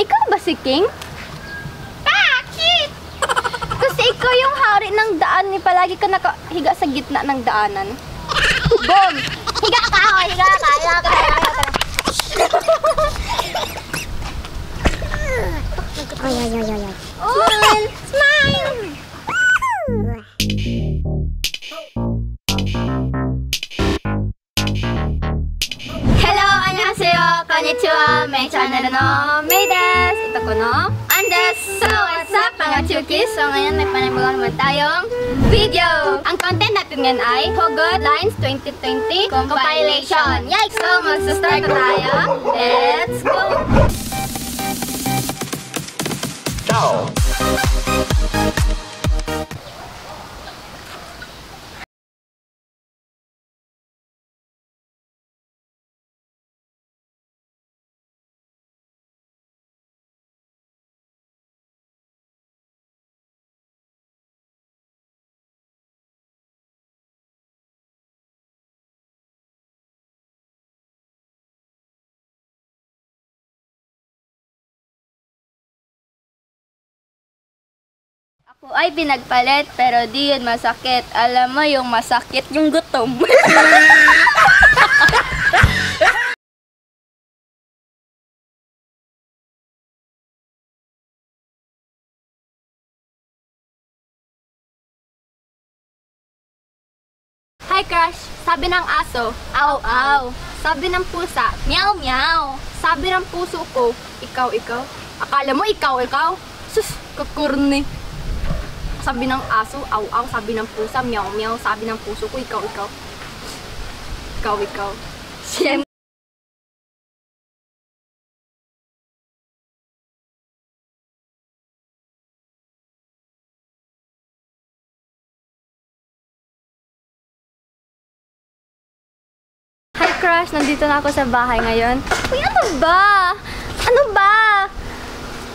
Ikaw ba si King? Bakit? Kasi ikaw yung hari ng daan ni palagi ka nakahiga sa gitna ng daanan. Boom! Higa ka! Higa ka! Higa ka! Ay, ay, ay, ay. Smile! Smile! Hello! Annyeonghaseyo! Konnichiwa! May channel no May desu! Ito ko no Andes! So, what's up mga chukis? So, ngayon may panibawang naman tayong video! Ang content natin ngayon ay Hugot Lines 2020 Compilation! Yikes! So, magsa-start na tayo! Let's go! Ciao! Ako ay pinagpalit pero di yun masakit. Alam mo yung masakit yung gutom. Hi crush, sabi ng aso, aw aw. Sabi ng pusa, meow meow. Sabi ng puso ko, ikaw ikaw. Akala mo ikaw ikaw? Sus, kakurni. Sabi ng aso, aw aw. Sabi ng pusa, meow meow. Sabi ng puso ko, ikaw ikaw. Ikaw ikaw. Siyempre. Hi crush, nandito na ako sa bahay ngayon. Uy, ano ba? Ano ba?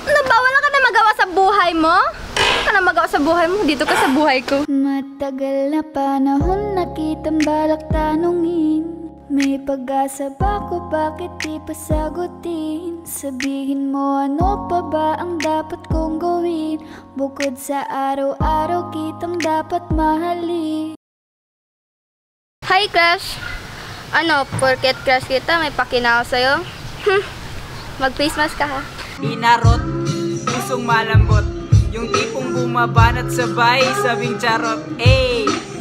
Ano ba? Wala ka na magawa sa buhay mo? Wala ka na magawa sa buhay mo? Dito ka sa buhay ko. Matagal na panahon na kitang balak tanungin. May pag-asa ba ko, bakit di pa sagutin? Sabihin mo ano pa ba ang dapat kong gawin? Bukod sa araw-araw kitang dapat mahalin. Hi crush! Ano, porket crush kita, may pakinaw sa'yo? Mag-face mask ka ha? Inarot, pusong malambot, yung tipong bumabanat sabay, sabing charot.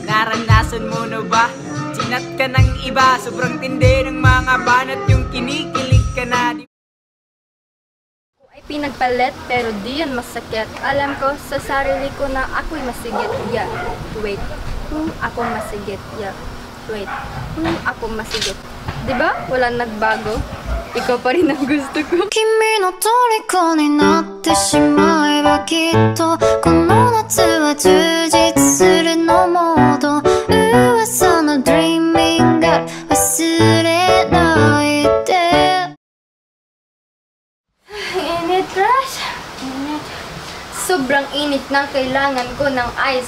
Naranasan mo na ba? Sinat ka ng iba, sobrang tindi ng mga banat, yung kinikilig ka na. Ako ay pinagpalit, pero di yun masakit. Alam ko sa sarili ko na ako'y masigit. Yeah, wait. Ako masigit. Yeah, wait. Ako masigit. Diba? Walang nagbago. Ikaw pa rin ang gusto ko. 君の虜になってしまえばきっとこの夏は充実するのモード噂の dreaming up 忘れないで Init, crush. Init. Sobrang init na kailangan ko ng ice.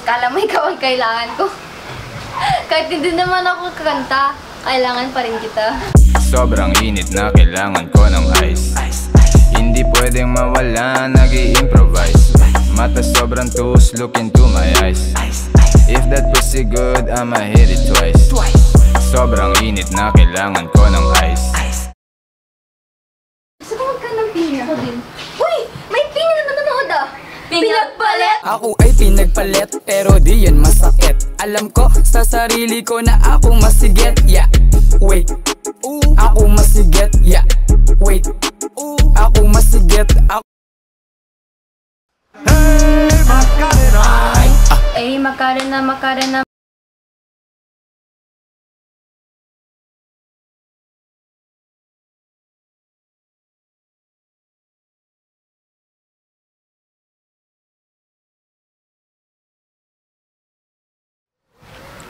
Kala mo ikaw ang kailangan ko. Kahit hindi naman ako kakanta, kailangan pa rin kita. Sobrang init na kailangan ko ng ice. Hindi pwedeng mawala, nag-i-improvise. Mata sobrang tus, look into my eyes. If that pussy good, I'ma hit it twice. Sobrang init na kailangan ko ng ice. Gusto ko magka ng pinya ko din. Uy! May pinya na nanonood ah! Pinagpalit! Ako ay pinagpalit, pero di yan masakit. Alam ko sa sarili ko na ako masigit. Yeah, wait. Ako masigit. Yeah, wait. Ako masigit. Eh, Macarena, Macarena.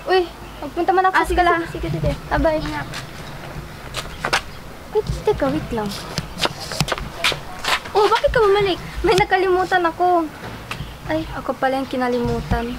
Uy, magpunta man ako sa skala. Sige, sige. Abay. Wait, teka, wait lang. Oh, bakit ka bumalik? May nakalimutan ako. Ay, ako pala yung kinalimutan.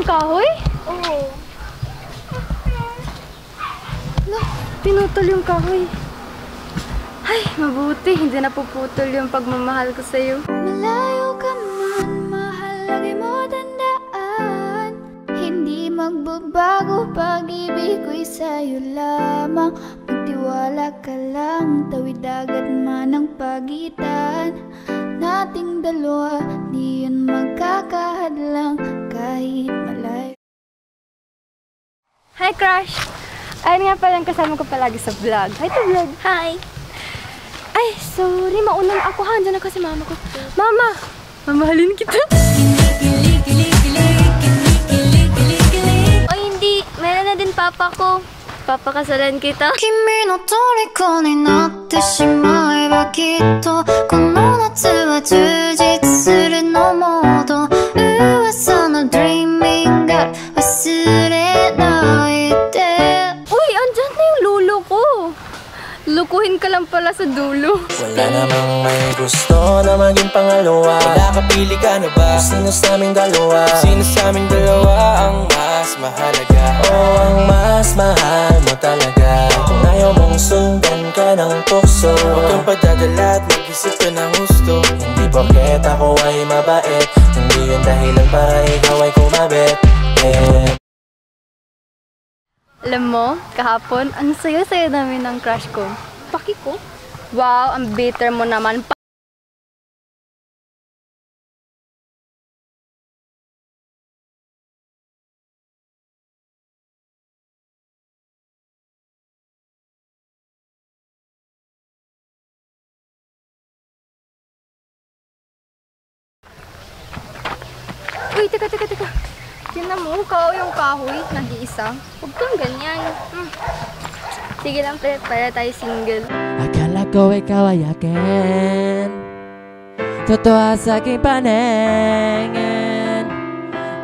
yung kahoy? Oo. Pinutol yung kahoy. Ay, mabuti. Hindi na puputol yung pagmamahal ko sa'yo. Malayo ka man, mahal, lagi mo tandaan. Hindi magbabago pag-ibig ko'y sa'yo lamang. Magtiwala ka lang, tawid dagat man ang pagitan. Nating dalawa, di yun magkakahadlang kahit malayo. Hi, crush! Ayun nga palang kasama ko palagi sa vlog. Hi to vlog! Hi! Ay, sorry. Mauna na ako. Diyan na kasi mama ko. Mama! Mamahalin kita. O hindi. Meron na din papa ko. Papakasalan kita. 君の虜になってしまえばきっとこの夏は充実するのモード噂の dreaming girl 忘れないで Uy, andyan na yung lulo ko. Lukuhin ka lang pala sa dulo. Wala namang may gusto na maging pangalawa. Wala ka pili ka na ba? Sino sa aming dalawa? Sino sa aming dalawa ang mas mahalaga? Oh, ang mas mahal mo talaga. Kung ayaw mong sundan ka ng tukso, huwag kang padadala at mag-isip ka ng gusto. Hindi porket ako ay mabait, hindi yun dahilan para ikaw ay kumabit. Alam mo, kahapon, ang saya-saya namin ng crush ko. Paki ko? Wow, ang bitter mo naman. Uy, teka. Tingnan mo, yung kahoy, nag-iisa. Huwag kang ganyan. Sige lang, para tayo single. Akala ko ikaw ay akin, totoo sa aking paningin.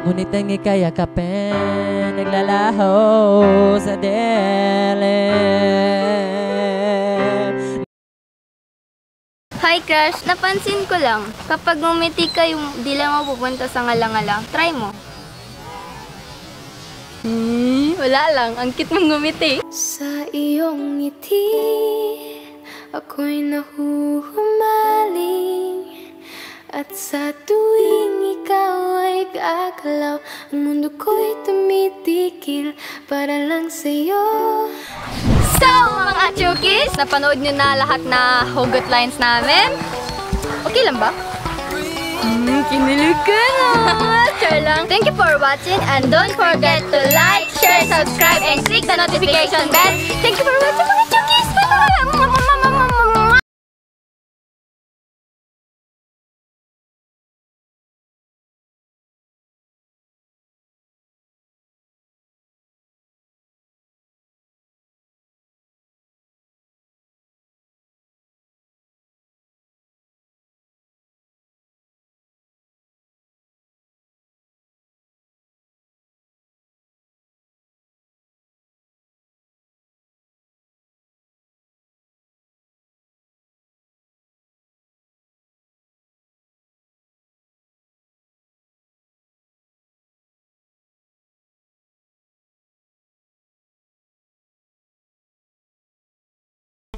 Ngunit ang ika'y yakapin, naglalaho sa dilim. Hi, crush. Napansin ko lang, kapag ngumiti ka, yung dila mo pupunta sa ngala-ngala. Try mo. Wala lang. Ang cute mong ngumiti. Sa iyong ngiti ako'y nahuhumaling. At sa tuwing ikaw ay gagalaw, ang mundo ko'y tumitikil para lang sa'yo. So, mga chukis, napanood nyo na lahat na hugot lines namin. Okay lang ba? Kinilig ka na. Share lang. Thank you for watching and don't forget to like, share, subscribe, and click the notification bell. Thank you.